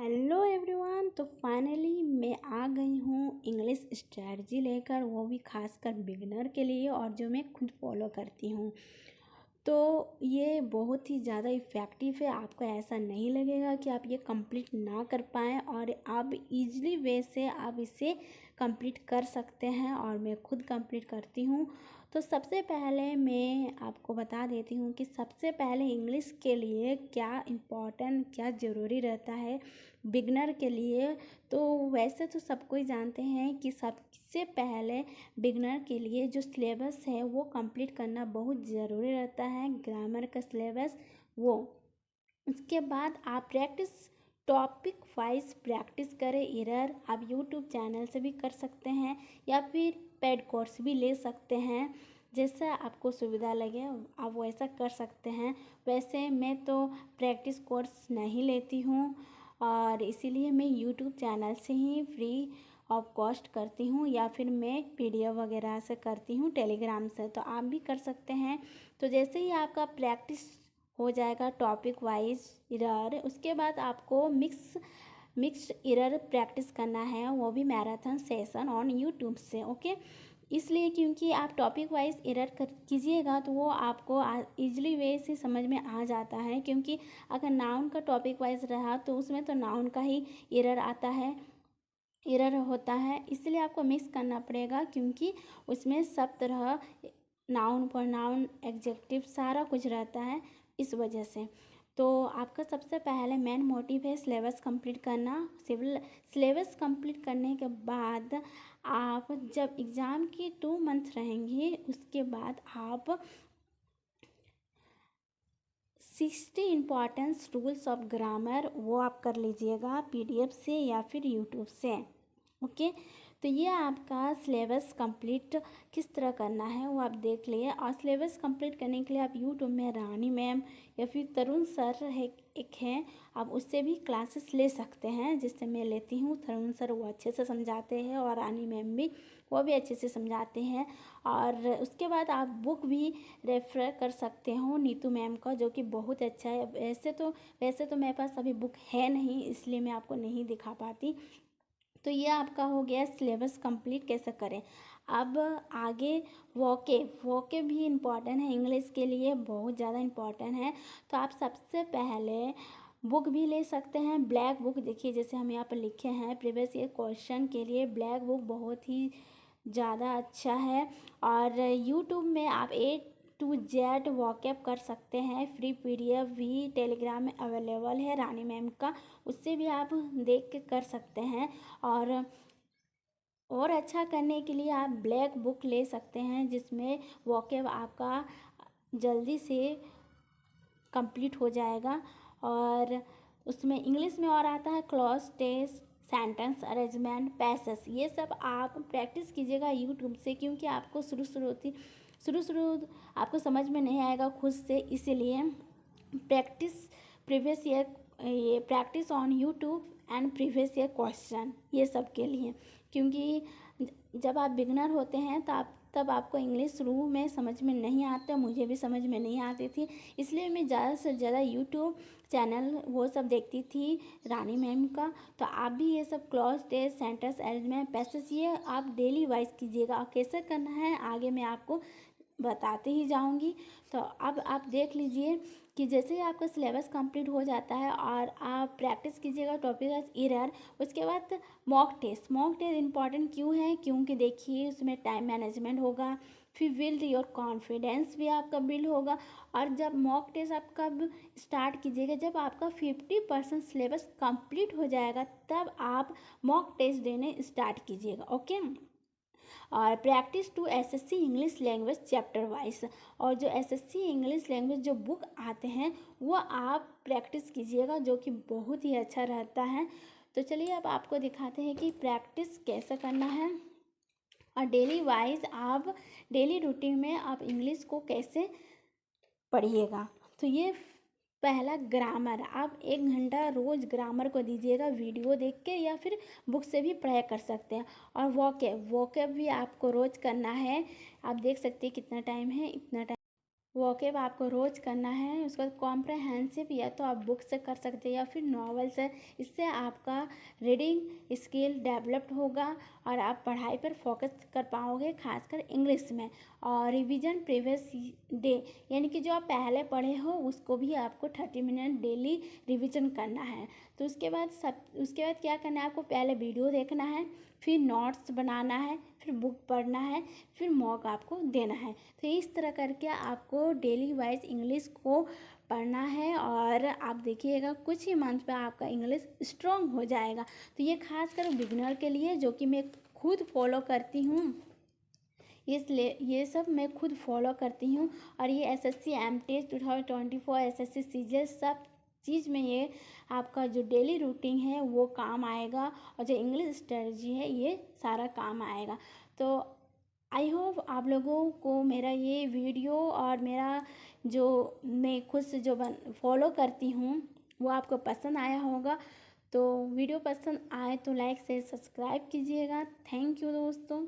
Hello everyone. तो finally मैं आ गई हूँ इंग्लिश स्ट्रैटेजी लेकर, वो भी खासकर बिगिनर के लिए और जो मैं खुद फॉलो करती हूँ। तो ये बहुत ही ज़्यादा इफ़ेक्टिव है। आपको ऐसा नहीं लगेगा कि आप ये कंप्लीट ना कर पाएँ और आप इजीली वे से आप इसे कंप्लीट कर सकते हैं और मैं खुद कंप्लीट करती हूँ। तो सबसे पहले मैं आपको बता देती हूँ कि सबसे पहले इंग्लिश के लिए क्या इम्पोर्टेंट क्या ज़रूरी रहता है बिगनर के लिए। तो वैसे तो सब कोई जानते हैं कि सबसे पहले बिगनर के लिए जो सिलेबस है वो कंप्लीट करना बहुत ज़रूरी रहता है, ग्रामर का सिलेबस वो। उसके बाद आप प्रैक्टिस टॉपिक वाइज प्रैक्टिस करें। एरर आप यूट्यूब चैनल से भी कर सकते हैं या फिर पेड कोर्स भी ले सकते हैं, जैसा आपको सुविधा लगे आप वैसा कर सकते हैं। वैसे मैं तो प्रैक्टिस कोर्स नहीं लेती हूँ और इसीलिए मैं यूट्यूब चैनल से ही फ्री ऑफ कॉस्ट करती हूँ या फिर मैं पीडीएफ वगैरह से करती हूँ टेलीग्राम से, तो आप भी कर सकते हैं। तो जैसे ही आपका प्रैक्टिस हो जाएगा टॉपिक वाइज एरर, उसके बाद आपको मिक्स एरर प्रैक्टिस करना है, वो भी मैराथन सेशन ऑन यूट्यूब से। ओके, इसलिए क्योंकि आप टॉपिक वाइज एरर कीजिएगा तो वो आपको इजली वे से समझ में आ जाता है। क्योंकि अगर नाउन का टॉपिक वाइज रहा तो उसमें तो नाउन का ही एरर आता है, एरर होता है, इसलिए आपको मिक्स करना पड़ेगा क्योंकि उसमें सब तरह नाउन प्रोनाउन एडजेक्टिव सारा कुछ रहता है, इस वजह से। तो आपका सबसे पहले मेन मोटिव है सिलेबस कंप्लीट करना। सिलेबस कंप्लीट करने के बाद आप जब एग्ज़ाम की 2 मंथ रहेंगे उसके बाद आप 60 इम्पॉर्टेंस रूल्स ऑफ ग्रामर वो आप कर लीजिएगा पीडीएफ से या फिर यूट्यूब से। ओके, तो ये आपका सिलेबस कंप्लीट किस तरह करना है वो आप देख लिए। और सिलेबस कंप्लीट करने के लिए आप यूट्यूब में रानी मैम या फिर तरुण सर है एक हैं, आप उससे भी क्लासेस ले सकते हैं, जिससे मैं लेती हूँ। तरुण सर वो अच्छे से समझाते हैं और रानी मैम भी वो भी अच्छे से समझाते हैं। और उसके बाद आप बुक भी रेफ़र कर सकते हो नीतू मैम का, जो कि बहुत अच्छा है। वैसे तो मेरे पास अभी बुक है नहीं, इसलिए मैं आपको नहीं दिखा पाती। तो ये आपका हो गया सिलेबस कंप्लीट कैसे करें। अब आगे वोके भी इम्पॉर्टेंट है इंग्लिश के लिए, बहुत ज़्यादा इम्पॉर्टेंट है। तो आप सबसे पहले बुक भी ले सकते हैं, ब्लैक बुक। देखिए जैसे हम यहाँ पर लिखे हैं प्रीवियस ईयर क्वेश्चन के लिए ब्लैक बुक बहुत ही ज़्यादा अच्छा है। और यूट्यूब में आप A to Z वॉकअप कर सकते हैं, फ्री पीडीएफ भी टेलीग्राम में अवेलेबल है रानी मैम का, उससे भी आप देख के कर सकते हैं। और अच्छा करने के लिए आप ब्लैक बुक ले सकते हैं, जिसमें वॉकअप आपका जल्दी से कंप्लीट हो जाएगा। और उसमें इंग्लिश में और आता है cloze test, sentence arrangement, passage, ये सब आप प्रैक्टिस कीजिएगा यूट्यूब से, क्योंकि आपको शुरू आपको समझ में नहीं आएगा खुद से, इसीलिए प्रैक्टिस प्रीवियस ईयर ये practice on YouTube and previous year question, ये सब के लिए। क्योंकि जब आप बिगनर होते हैं तो तब आपको इंग्लिश शुरू में समझ में नहीं आता, मुझे भी समझ में नहीं आती थी, इसलिए मैं ज़्यादा से ज़्यादा यूट्यूब चैनल वो सब देखती थी रानी मैम का। तो आप भी ये सब cloze test, sentence arrangement, passage ये आप डेली वाइज कीजिएगा। और कैसे करना है आगे मैं आपको बताते ही जाऊंगी। तो अब आप देख लीजिए कि जैसे ही आपका सिलेबस कंप्लीट हो जाता है और आप प्रैक्टिस कीजिएगा टॉपिक एरर, उसके बाद मॉक टेस्ट इंपॉर्टेंट क्यों है, क्योंकि देखिए उसमें टाइम मैनेजमेंट होगा, फिर बिल्ड योर कॉन्फिडेंस भी आपका बिल्ड होगा। और जब मॉक टेस्ट आप कब स्टार्ट कीजिएगा, जब आपका 50% सिलेबस कंप्लीट हो जाएगा तब आप मॉक टेस्ट देने स्टार्ट कीजिएगा। ओके, और practice to SSC English language chapter wise, और जो एसएससी इंग्लिश लैंग्वेज जो बुक आते हैं वो आप प्रैक्टिस कीजिएगा, जो कि बहुत ही अच्छा रहता है। तो चलिए अब आपको दिखाते हैं कि प्रैक्टिस कैसे करना है और डेली रूटीन में आप इंग्लिश को कैसे पढ़िएगा। तो ये पहला ग्रामर, आप 1 घंटा रोज़ ग्रामर को दीजिएगा वीडियो देख के या फिर बुक से भी पढ़ाई कर सकते हैं। और वॉकअप भी आपको रोज़ करना है, आप देख सकते हैं कितना टाइम है, इतना टाइम। वोकेब आपको रोज़ करना है। उसके बाद कॉम्प्रहेंसिव या तो आप बुक से कर सकते हैं या फिर नॉवल से। इससे आपका रीडिंग स्किल डेवलप्ड होगा और आप पढ़ाई पर फोकस कर पाओगे, खासकर इंग्लिश में। और रिवीजन प्रीवियस डे, यानी कि जो आप पहले पढ़े हो उसको भी आपको 30 मिनट डेली रिवीजन करना है। तो उसके बाद क्या करना है, आपको पहले वीडियो देखना है, फिर नोट्स बनाना है, फिर बुक पढ़ना है, फिर मॉक आपको देना है। तो इस तरह करके आपको डेली वाइज इंग्लिश को पढ़ना है और आप देखिएगा कुछ ही मंथ पे आपका इंग्लिश स्ट्रॉन्ग हो जाएगा। तो ये खासकर बिगिनर के लिए, जो कि मैं खुद फॉलो करती हूँ, इसलिए ये सब मैं खुद फॉलो करती हूँ। और ये एसएससी एमटीएस 2024 एसएससी सीजीएल सब चीज़ में ये आपका जो डेली रूटीन है वो काम आएगा, और जो इंग्लिश स्ट्रेटजी है ये सारा काम आएगा। तो आई होप आप लोगों को मेरा ये वीडियो और मेरा जो मैं खुद से जो फॉलो करती हूँ वो आपको पसंद आया होगा। तो वीडियो पसंद आए तो लाइक से सब्सक्राइब कीजिएगा। थैंक यू दोस्तों।